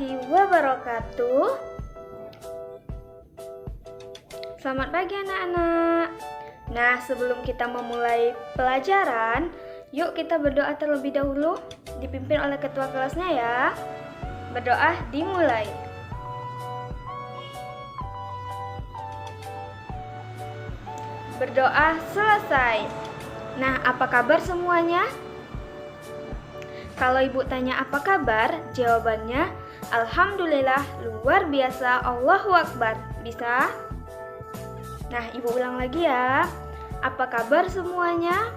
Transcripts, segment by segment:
warahmatullahi wabarakatuh. Selamat pagi anak-anak. Nah, sebelum kita memulai pelajaran, yuk kita berdoa terlebih dahulu, dipimpin oleh ketua kelasnya ya. Berdoa dimulai. Berdoa selesai. Nah, apa kabar semuanya? Kalau ibu tanya apa kabar, jawabannya alhamdulillah, luar biasa, Allahu Akbar. Bisa? Nah, ibu ulang lagi ya. Apa kabar semuanya?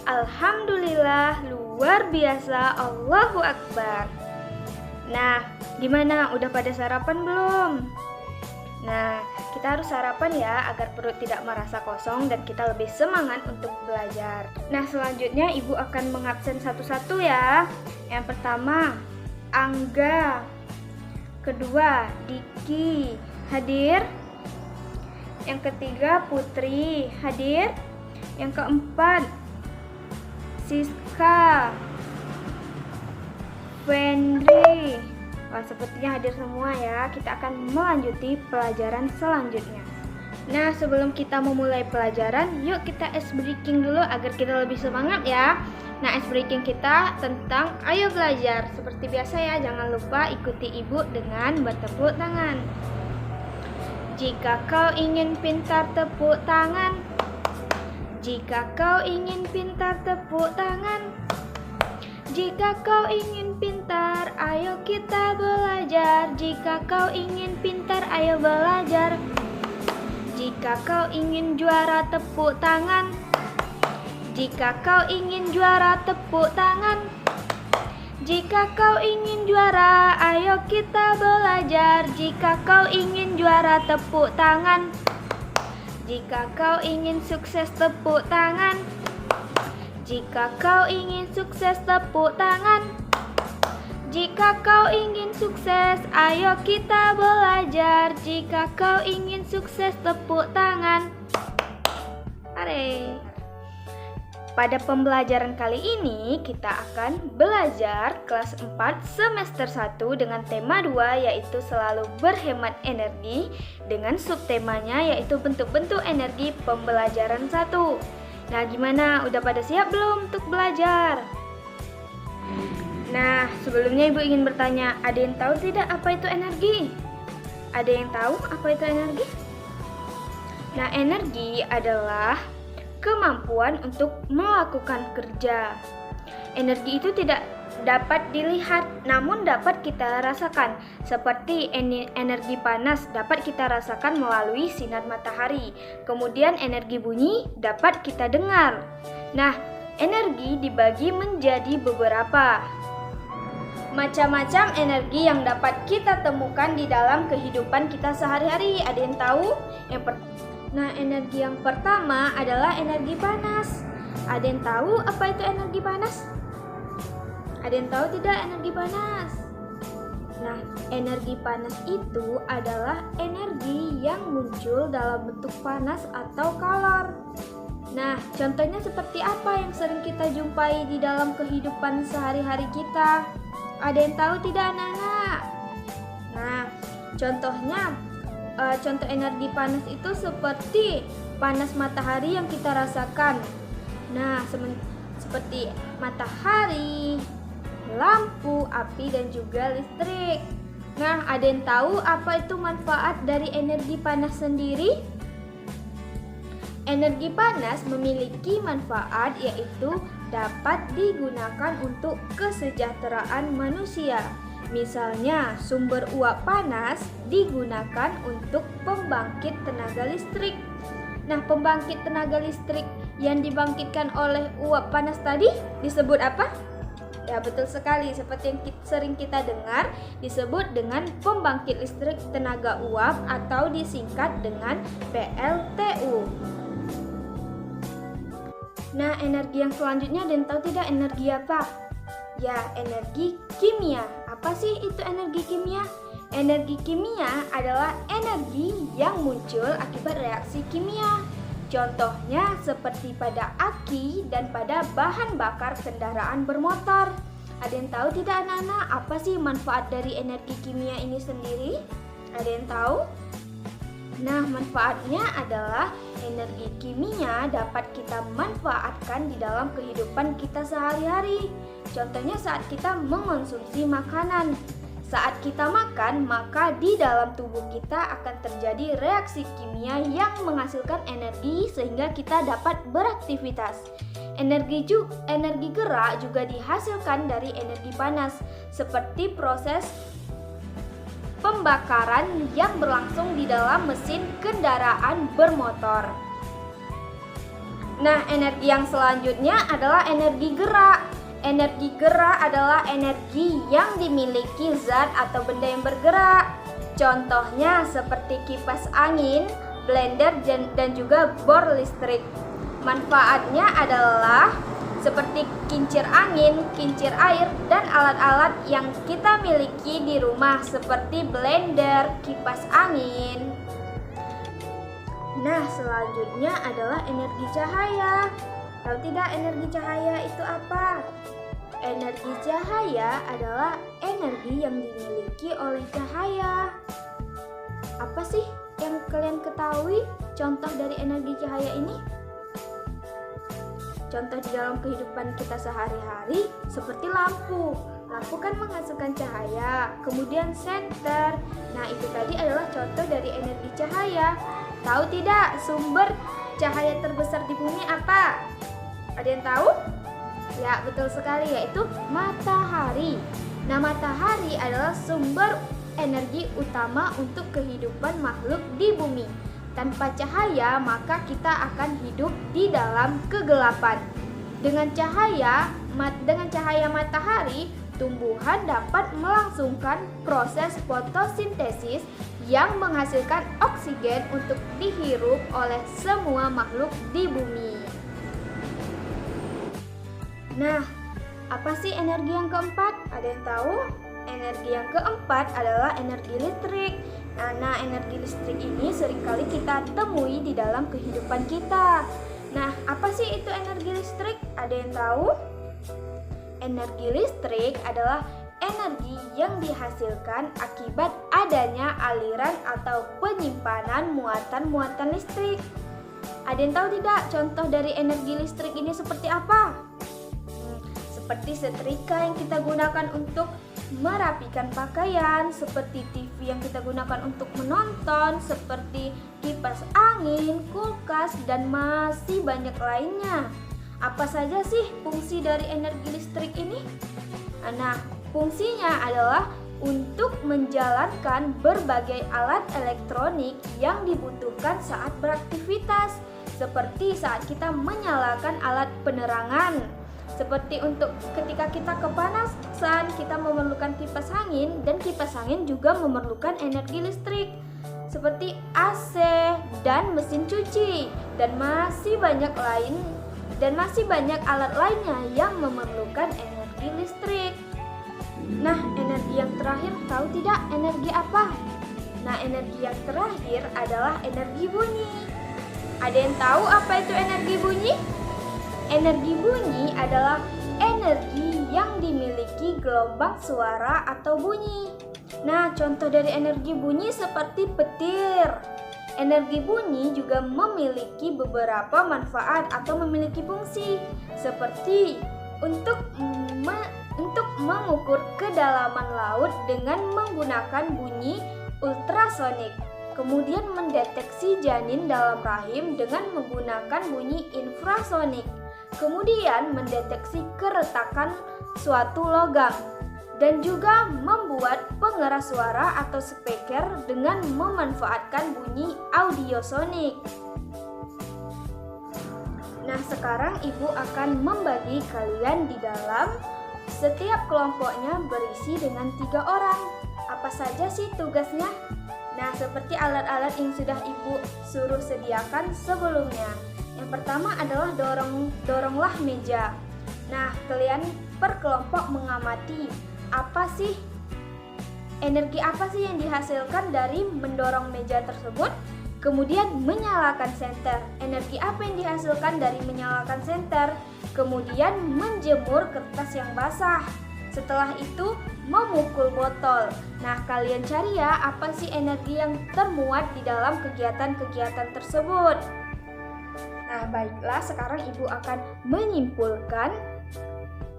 Alhamdulillah, luar biasa, Allahu Akbar. Nah, gimana? Udah pada sarapan belum? Nah, kita harus sarapan ya agar perut tidak merasa kosong dan kita lebih semangat untuk belajar. Nah, selanjutnya ibu akan mengabsen satu-satu ya. Yang pertama, Angga. Kedua, Diki. Hadir? Yang ketiga, Putri. Hadir? Yang keempat, Siska. Fendri. Wah, sepertinya hadir semua ya. Kita akan melanjuti pelajaran selanjutnya. Nah, sebelum kita memulai pelajaran, yuk kita ice breaking dulu agar kita lebih semangat ya. Nah, ice breaking kita tentang ayo belajar. Seperti biasa ya, jangan lupa ikuti ibu dengan bertepuk tangan. Jika kau ingin pintar, tepuk tangan. Jika kau ingin pintar, tepuk tangan. Jika kau ingin pintar, ayo kita belajar. Jika kau ingin pintar, ayo belajar. Jika kau ingin juara, tepuk tangan. Jika kau ingin juara, tepuk tangan. Jika kau ingin juara, ayo kita belajar. Jika kau ingin juara, tepuk tangan. Jika kau ingin sukses, tepuk tangan. Jika kau ingin sukses, tepuk tangan. Jika kau ingin sukses, ayo kita belajar. Jika kau ingin sukses, tepuk tangan. Hore. Pada pembelajaran kali ini, kita akan belajar kelas 4 semester 1 dengan tema 2 yaitu selalu berhemat energi, dengan subtemanya yaitu bentuk-bentuk energi pembelajaran 1. Nah, gimana? Udah pada siap belum untuk belajar? Nah, sebelumnya ibu ingin bertanya, ada yang tahu tidak apa itu energi? Ada yang tahu apa itu energi? Nah, energi adalah kemampuan untuk melakukan kerja. Energi itu tidak dapat dilihat, namun dapat kita rasakan. Seperti energi panas dapat kita rasakan melalui sinar matahari. Kemudian energi bunyi dapat kita dengar. Nah, energi dibagi menjadi beberapa macam-macam energi yang dapat kita temukan di dalam kehidupan kita sehari-hari. Ada yang tahu? Nah, energi yang pertama adalah energi panas. Ada yang tahu apa itu energi panas? Ada yang tahu tidak energi panas? Nah, energi panas itu adalah energi yang muncul dalam bentuk panas atau kalor. Nah, contohnya seperti apa yang sering kita jumpai di dalam kehidupan sehari-hari kita? Ada yang tahu tidak anak-anak? Nah, contohnya, contoh energi panas itu seperti panas matahari yang kita rasakan. Nah, seperti matahari, lampu, api, dan juga listrik. Nah, ada yang tahu apa itu manfaat dari energi panas sendiri? Energi panas memiliki manfaat yaitu dapat digunakan untuk kesejahteraan manusia. Misalnya, sumber uap panas digunakan untuk pembangkit tenaga listrik. Nah, pembangkit tenaga listrik yang dibangkitkan oleh uap panas tadi disebut apa? Ya, betul sekali, seperti yang sering kita dengar, disebut dengan pembangkit listrik tenaga uap atau disingkat dengan PLTU. Nah, energi yang selanjutnya, dan tahu tidak energi apa? Ya, energi kimia. Apa sih itu energi kimia? Energi kimia adalah energi yang muncul akibat reaksi kimia. Contohnya seperti pada aki dan pada bahan bakar kendaraan bermotor. Ada yang tahu tidak anak-anak apa sih manfaat dari energi kimia ini sendiri? Ada yang tahu? Nah, manfaatnya adalah energi kimia dapat kita manfaatkan di dalam kehidupan kita sehari-hari. Contohnya saat kita mengonsumsi makanan. Saat kita makan, maka di dalam tubuh kita akan terjadi reaksi kimia yang menghasilkan energi sehingga kita dapat beraktivitas. Energi gerak juga dihasilkan dari energi panas, seperti proses pembakaran yang berlangsung di dalam mesin kendaraan bermotor. Nah, energi yang selanjutnya adalah energi gerak. Energi gerak adalah energi yang dimiliki zat atau benda yang bergerak. Contohnya seperti kipas angin, blender, dan juga bor listrik. Manfaatnya adalah seperti kincir angin, kincir air, dan alat-alat yang kita miliki di rumah seperti blender, kipas angin. Nah, selanjutnya adalah energi cahaya. Tahu tidak energi cahaya itu apa? Energi cahaya adalah energi yang dimiliki oleh cahaya. Apa sih yang kalian ketahui contoh dari energi cahaya ini? Contoh di dalam kehidupan kita sehari-hari seperti lampu. Lampu kan menghasilkan cahaya, kemudian senter. Nah, itu tadi adalah contoh dari energi cahaya. Tahu tidak sumber cahaya terbesar di bumi apa? Ada yang tahu? Ya, betul sekali, yaitu matahari. Nah, matahari adalah sumber energi utama untuk kehidupan makhluk di bumi. Tanpa cahaya, maka kita akan hidup di dalam kegelapan. Dengan cahaya matahari, tumbuhan dapat melangsungkan proses fotosintesis yang menghasilkan oksigen untuk dihirup oleh semua makhluk di bumi. Nah, apa sih energi yang keempat? Ada yang tahu? Energi yang keempat adalah energi listrik. Nah, energi listrik ini seringkali kita temui di dalam kehidupan kita. Nah, apa sih itu energi listrik? Ada yang tahu? Energi listrik adalah energi yang dihasilkan akibat adanya aliran atau penyimpanan muatan-muatan listrik. Ada yang tahu tidak contoh dari energi listrik ini seperti apa? Seperti setrika yang kita gunakan untuk merapikan pakaian, seperti TV yang kita gunakan untuk menonton, seperti kipas angin, kulkas, dan masih banyak lainnya. Apa saja sih fungsi dari energi listrik ini? Nah, fungsinya adalah untuk menjalankan berbagai alat elektronik yang dibutuhkan saat beraktivitas, seperti saat kita menyalakan alat penerangan. Seperti untuk ketika kita kepanasan, kita memerlukan kipas angin, dan kipas angin juga memerlukan energi listrik. Seperti AC dan mesin cuci, dan masih banyak alat lainnya yang memerlukan energi listrik. Nah, energi yang terakhir tahu tidak energi apa? Nah, energi yang terakhir adalah energi bunyi. Ada yang tahu apa itu energi bunyi? Energi bunyi adalah energi yang dimiliki gelombang suara atau bunyi. Nah, contoh dari energi bunyi seperti petir. Energi bunyi juga memiliki beberapa manfaat atau memiliki fungsi, seperti untuk mengukur kedalaman laut dengan menggunakan bunyi ultrasonik. Kemudian mendeteksi janin dalam rahim dengan menggunakan bunyi infrasonik. Kemudian mendeteksi keretakan suatu logam, dan juga membuat pengeras suara atau speaker dengan memanfaatkan bunyi audiosonik. Nah, sekarang Ibu akan membagi kalian di dalam setiap kelompoknya berisi dengan 3 orang. Apa saja sih tugasnya? Nah, seperti alat-alat yang sudah Ibu suruh sediakan sebelumnya. Yang pertama adalah doronglah meja. Nah, kalian per kelompok mengamati energi apa sih yang dihasilkan dari mendorong meja tersebut. Kemudian menyalakan senter. Energi apa yang dihasilkan dari menyalakan senter? Kemudian menjemur kertas yang basah. Setelah itu memukul botol. Nah, kalian cari ya apa sih energi yang termuat di dalam kegiatan-kegiatan tersebut. Nah, baiklah, sekarang Ibu akan menyimpulkan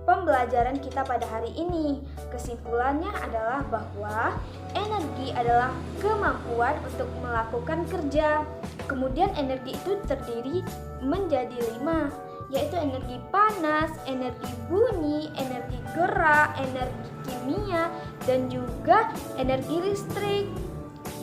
pembelajaran kita pada hari ini. Kesimpulannya adalah bahwa energi adalah kemampuan untuk melakukan kerja. Kemudian energi itu terdiri menjadi 5, yaitu energi panas, energi bunyi, energi gerak, energi kimia, dan juga energi listrik.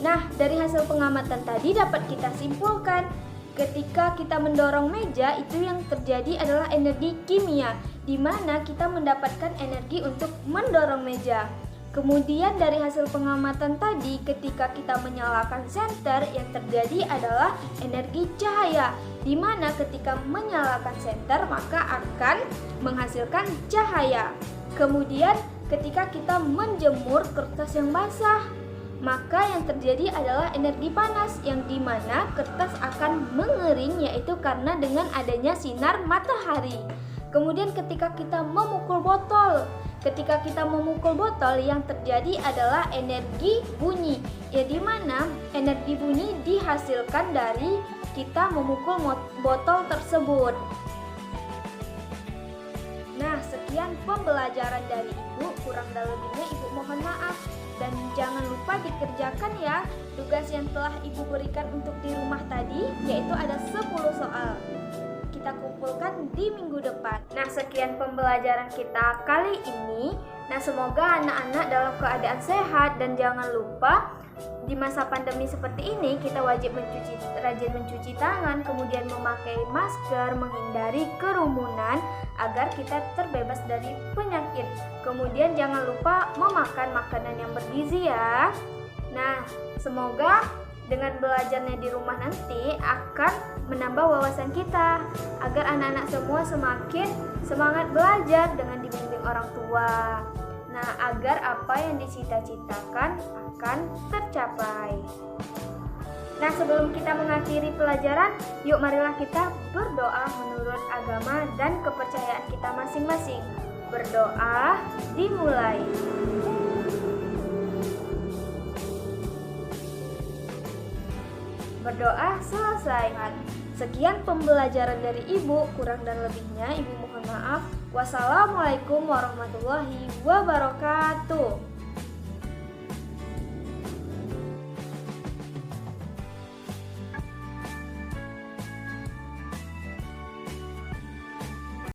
Nah, dari hasil pengamatan tadi dapat kita simpulkan, ketika kita mendorong meja, itu yang terjadi adalah energi kimia, di mana kita mendapatkan energi untuk mendorong meja. Kemudian dari hasil pengamatan tadi, ketika kita menyalakan senter, yang terjadi adalah energi cahaya, di mana ketika menyalakan senter maka akan menghasilkan cahaya. Kemudian ketika kita menjemur kertas yang basah, maka yang terjadi adalah energi panas, yang dimana kertas akan mengering, yaitu karena dengan adanya sinar matahari. Kemudian ketika kita memukul botol, yang terjadi adalah energi bunyi, ya dimana energi bunyi dihasilkan dari kita memukul botol tersebut. Nah, sekian pembelajaran dari Ibu, kurang dan lebihnya Ibu mohon maaf. Dan jangan lupa dikerjakan ya tugas yang telah Ibu berikan untuk di rumah tadi, yaitu ada 10 soal. Kita kumpulkan di minggu depan. Nah, sekian pembelajaran kita kali ini. Nah, semoga anak-anak dalam keadaan sehat, dan jangan lupa di masa pandemi seperti ini kita wajib rajin mencuci tangan, kemudian memakai masker, menghindari kerumunan agar kita terbebas dari penyakit. Kemudian jangan lupa memakan makanan yang bergizi ya. Nah, semoga dengan belajarnya di rumah nanti akan menambah wawasan kita, agar anak-anak semua semakin semangat belajar dengan dibimbing orang tua. Nah, agar apa yang dicita-citakan akan tercapai. Nah, sebelum kita mengakhiri pelajaran, yuk marilah kita berdoa menurut agama dan kepercayaan kita masing-masing. Berdoa dimulai. Berdoa selesai. Sekian pembelajaran dari Ibu, kurang dan lebihnya Ibu mohon maaf. Wassalamualaikum warahmatullahi wabarakatuh.